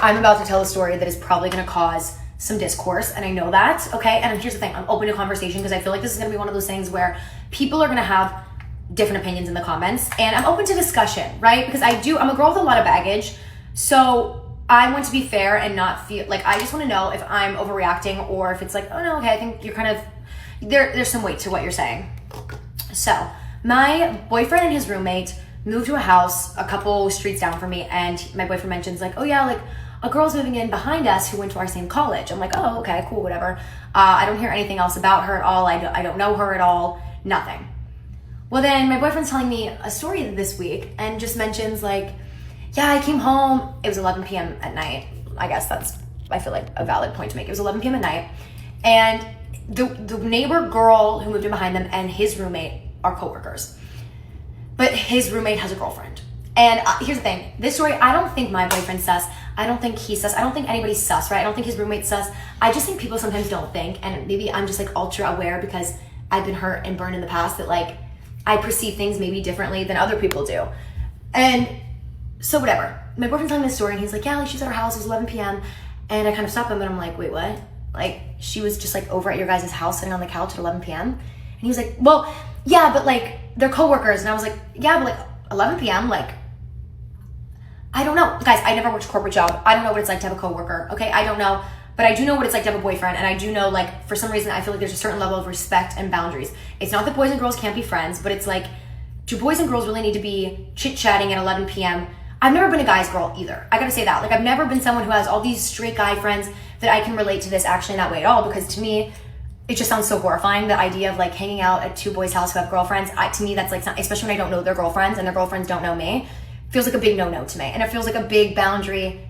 I'm about to tell a story that is probably going to cause some discourse, and I know that, okay? And here's the thing, I'm open to conversation because I feel like this is going to be one of those things where people are going to have different opinions in the comments, and I'm open to discussion, right? Because I'm a girl with a lot of baggage, so I want to be fair and not feel like, I just want to know if I'm overreacting or if it's like, oh no, okay, I think you're kind of, there's some weight to what you're saying. So my boyfriend and his roommate moved to a house a couple streets down from me, and my boyfriend mentions like, oh yeah, like a girl's moving in behind us who went to our same college. I'm like, oh, okay, cool, whatever. I don't hear anything else about her at all. I don't know her at all, nothing. Well, then my boyfriend's telling me a story this week and just mentions like, yeah, I came home. It was 11 p.m. at night. I guess that's, I feel like a valid point to make. It was 11 p.m. at night. And the neighbor girl who moved in behind them and his roommate are coworkers. But his roommate has a girlfriend. And here's the thing. This story, I don't think my boyfriend's sus. I don't think he's sus. I don't think anybody's sus, right? I don't think his roommate's sus. I just think people sometimes don't think. And maybe I'm just like ultra aware because I've been hurt and burned in the past that like I perceive things maybe differently than other people do. And so whatever. My boyfriend's telling me this story and he's like, yeah, like she's at her house. It was 11 p.m. And I kind of stop him and I'm like, wait, what? Like she was just like over at your guys' house sitting on the couch at 11 p.m. And he was like, well, yeah, but like they're coworkers. And I was like, yeah, but like 11 p.m. like, I don't know. Guys, I never worked a corporate job. I don't know what it's like to have a coworker. Okay, I don't know. But I do know what it's like to have a boyfriend. And I do know like for some reason I feel like there's a certain level of respect and boundaries. It's not that boys and girls can't be friends, but it's like, do boys and girls really need to be chit-chatting at 11 p.m.? I've never been a guy's girl either. I gotta say that. Like I've never been someone who has all these straight guy friends that I can relate to this actually in that way at all, because to me, it just sounds so horrifying, the idea of like hanging out at two boys' house who have girlfriends. To me, that's like, especially when I don't know their girlfriends and their girlfriends don't know me, feels like a big no-no to me. And it feels like a big boundary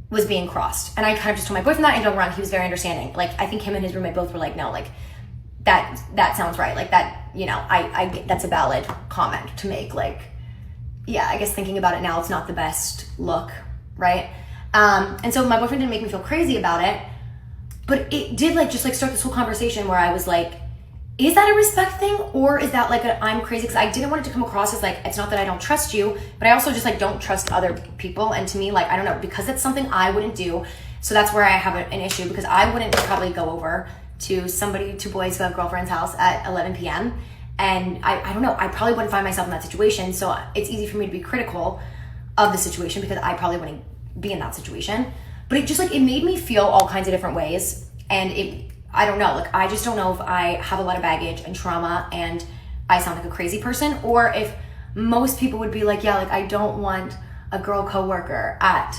was being crossed. And I kind of just told my boyfriend that and don't run. He was very understanding. Like I think him and his roommate both were like, no, like that sounds right. Like that, you know, I that's a valid comment to make. Like, yeah, I guess thinking about it now, it's not the best look, right? And so my boyfriend didn't make me feel crazy about it, but it did like just like start this whole conversation where I was like, is that a respect thing? Or is that like I'm crazy? Because I didn't want it to come across as like, it's not that I don't trust you, but I also just like don't trust other people. And to me, like, I don't know, because it's something I wouldn't do. So that's where I have an issue, because I wouldn't probably go over to two boys who have girlfriend's house at 11 p.m. And I don't know, I probably wouldn't find myself in that situation. So it's easy for me to be critical of the situation because I probably wouldn't be in that situation. But it just like, it made me feel all kinds of different ways. And I don't know, like I just don't know if I have a lot of baggage and trauma and I sound like a crazy person, or if most people would be like, yeah, like I don't want a girl coworker at